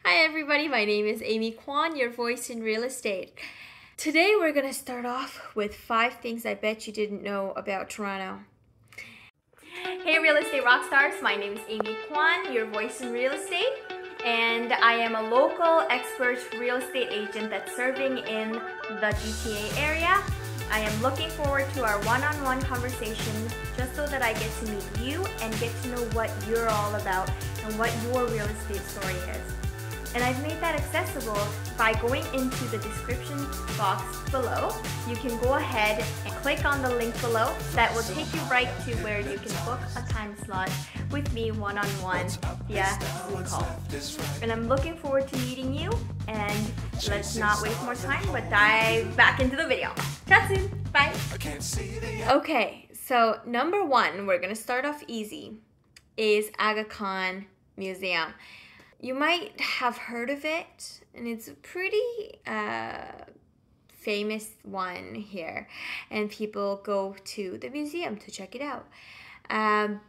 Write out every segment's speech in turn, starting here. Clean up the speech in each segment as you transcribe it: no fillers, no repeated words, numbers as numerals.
Hi everybody, my name is Amy Kwan, your voice in real estate. Today we're going to start off with 5 things I bet you didn't know about Toronto. Hey real estate rock stars, my name is Amy Kwan, your voice in real estate, and I am a local expert real estate agent that's serving in the GTA area. I am looking forward to our one-on-one conversation just so that I get to meet you and get to know what you're all about and what your real estate story is. And I've made that accessible by going into the description box below. You can go ahead and click on the link below. That will take you right to where you can book a time slot with me one-on-one via Zoom call. And I'm looking forward to meeting you, and let's not waste more time but dive back into the video. Chat soon. Bye. Okay, so number 1, we're gonna start off easy, is Aga Khan Museum. You might have heard of it, and it's a pretty famous one here, and people go to the museum to check it out.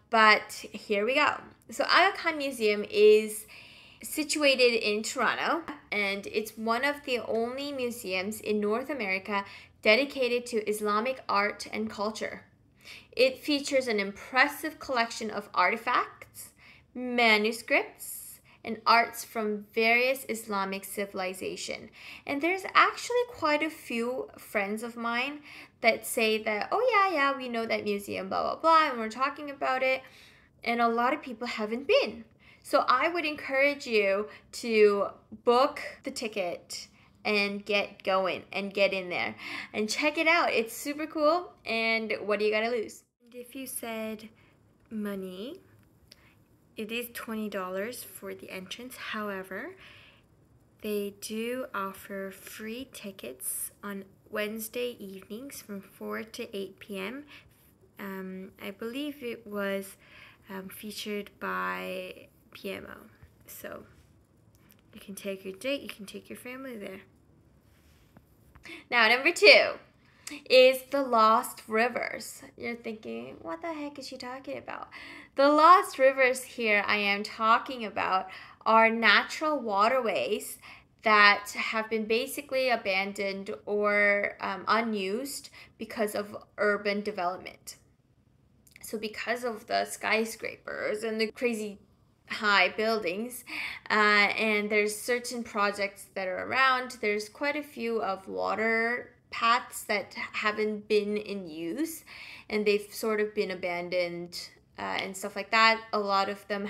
But here we go. So Aga Khan Museum is situated in Toronto, and it's one of the only museums in North America dedicated to Islamic art and culture. It features an impressive collection of artifacts, manuscripts, and arts from various Islamic civilization. And there's actually quite a few friends of mine that say that, oh yeah, we know that museum, blah, blah, blah, and we're talking about it. And a lot of people haven't been. So I would encourage you to book the ticket and get going and get in there and check it out. It's super cool, and what do you gotta lose? And if you said money, it is $20 for the entrance. However, they do offer free tickets on Wednesday evenings from 4 to 8 p.m. I believe it was featured by PMO. So you can take your date, you can take your family there. Now, number 2 is the Lost Rivers. You're thinking, what the heck is she talking about? The Lost Rivers here I am talking about are natural waterways that have been basically abandoned or unused because of urban development. So because of the skyscrapers and the crazy high buildings, and there's certain projects that are around, there's quite a few of water paths that haven't been in use, and they've sort of been abandoned and stuff like that. A lot of them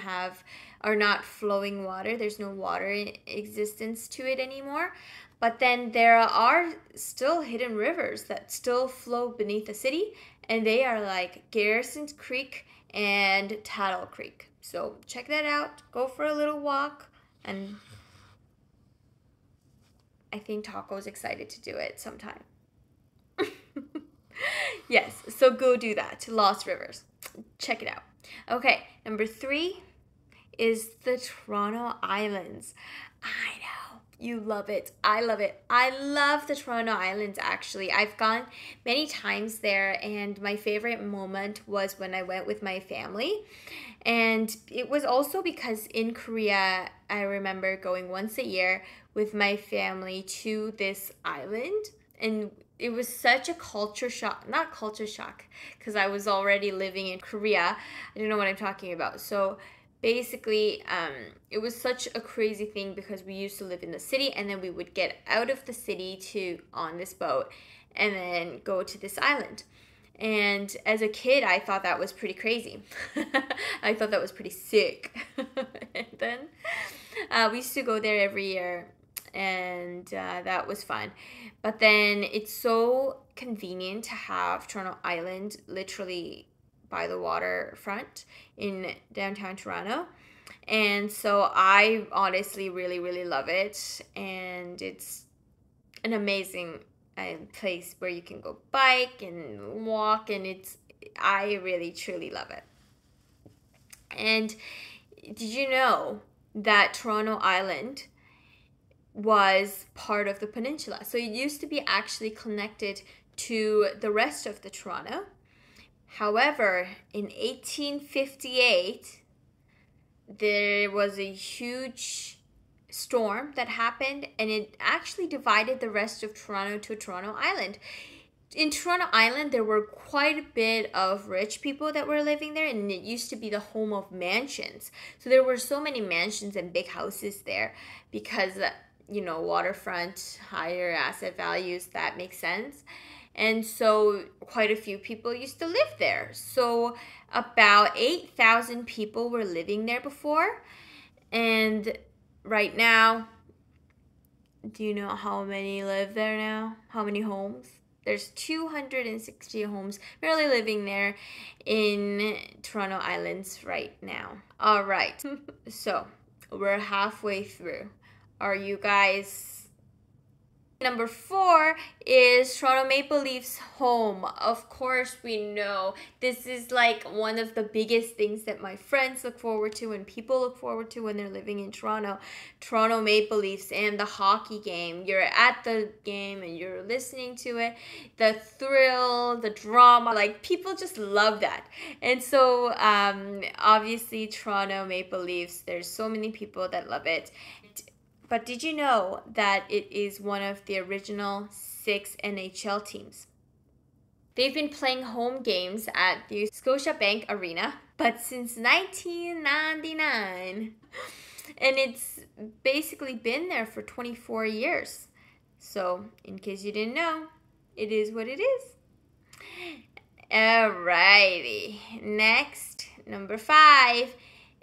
are not flowing water. There's no water in existence to it anymore. But then there are still hidden rivers that still flow beneath the city, and they are like Garrison Creek and Tattle Creek. So check that out. Go for a little walk, and I think Taco's excited to do it sometime. Yes, so go do that. Lost Rivers. Check it out. Okay, number 3 is the Toronto Islands. I know, you love it. I love it. I love the Toronto Islands, actually. I've gone many times there, and my favorite moment was when I went with my family. And it was also because in Korea, I remember going once a year with my family to this island, and it was such a culture shock, not culture shock, because I was already living in Korea. I don't know what I'm talking about. So basically, it was such a crazy thing because we used to live in the city, and then we would get out of the city on this boat and then go to this island. And as a kid, I thought that was pretty crazy. I thought that was pretty sick. And then we used to go there every year, and that was fun. But then it's so convenient to have Toronto Island literally by the waterfront in downtown Toronto. And so I honestly really love it, and it's an amazing place where you can go bike and walk, and I really truly love it. And did you know that Toronto Island was part of the peninsula? So it used to be actually connected to the rest of the Toronto. However, in 1858, there was a huge storm that happened, and it actually divided the rest of Toronto to Toronto Island. In Toronto Island, there were quite a bit of rich people that were living there, and it used to be the home of mansions. So there were so many mansions and big houses there because, waterfront, higher asset values, that makes sense. And so quite a few people used to live there. So about 8,000 people were living there before. And right now, do you know how many live there now? How many homes? There's 260 homes really living there in Toronto Islands right now. All right, so we're halfway through. Are you guys... Number 4 is Toronto Maple Leafs home. Of course, we know this is like one of the biggest things that my friends look forward to and people look forward to when they're living in Toronto. Toronto Maple Leafs and the hockey game. You're at the game and you're listening to it. The thrill, the drama, like people just love that. And so obviously Toronto Maple Leafs, there's so many people that love it. But did you know that it is one of the original 6 NHL teams? They've been playing home games at the Scotiabank Arena, but since 1999. And it's basically been there for 24 years. So, in case you didn't know, it is what it is. Alrighty. Next, number 5.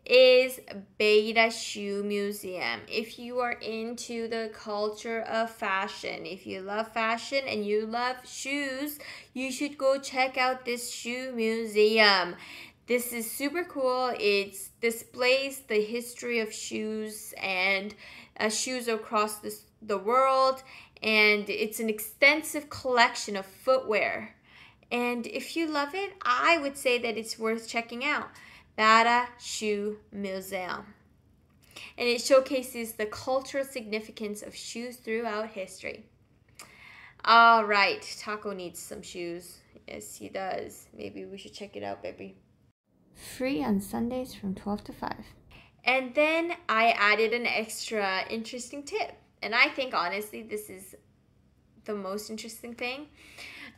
Is Beta Shoe Museum. If you are into the culture of fashion, if you love fashion and you love shoes, you should go check out this shoe museum. This is super cool. It displays the history of shoes and shoes across the world, and it's an extensive collection of footwear. And if you love it, I would say that it's worth checking out. Beta Shoe Museum. And it showcases the cultural significance of shoes throughout history. All right, Taco needs some shoes. Yes, he does. Maybe we should check it out, baby. Free on Sundays from 12 to 5. And then I added an extra interesting tip. And I think, honestly, this is the most interesting thing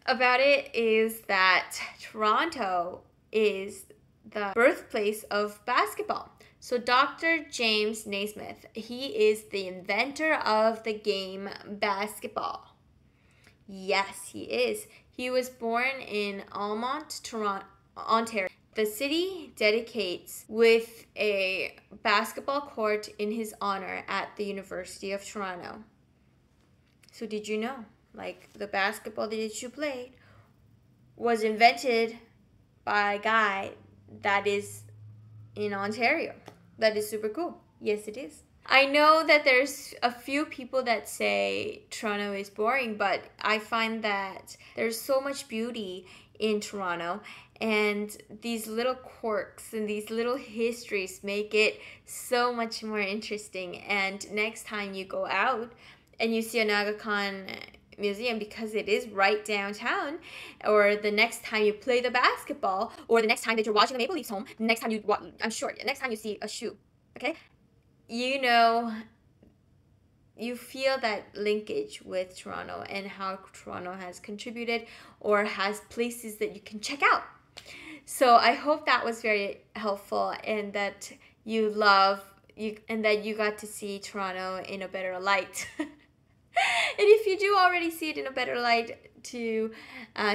about it is that Toronto is the birthplace of basketball. So Dr. James Naismith, he is the inventor of the game basketball. Yes, he is. He was born in Almont, Toronto, Ontario. The city dedicates with a basketball court in his honor at the University of Toronto. So did you know, like, the basketball that you played was invented by a guy that is in Ontario. That is super cool. Yes, it is. I know that there's a few people that say Toronto is boring, but I find that there's so much beauty in Toronto, and these little quirks and these little histories make it so much more interesting. And next time you go out and you see an Aga Khan museum, because it is right downtown, or the next time you play the basketball, or the next time that you're watching the Maple Leafs home, next time next time you see a shoe, okay, you feel that linkage with Toronto and how Toronto has contributed or has places that you can check out. So I hope that was very helpful, and that you got to see Toronto in a better light. And if you do already see it in a better light, to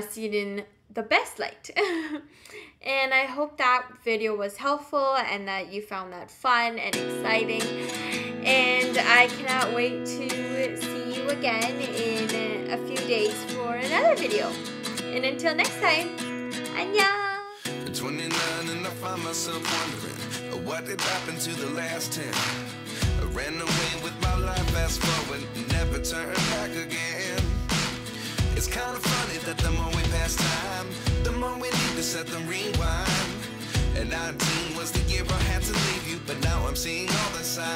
see it in the best light. And I hope that video was helpful and that you found that fun and exciting. And I cannot wait to see you again in a few days for another video. And until next time, annyeong! 29 and I find myself wondering what did happen to the last 10. I ran away with my life, fast forward, never turn back again. It's kind of funny that the more we pass time, the more we need to set the rewind. And 19 was the year I had to leave you, but now I'm seeing all the signs.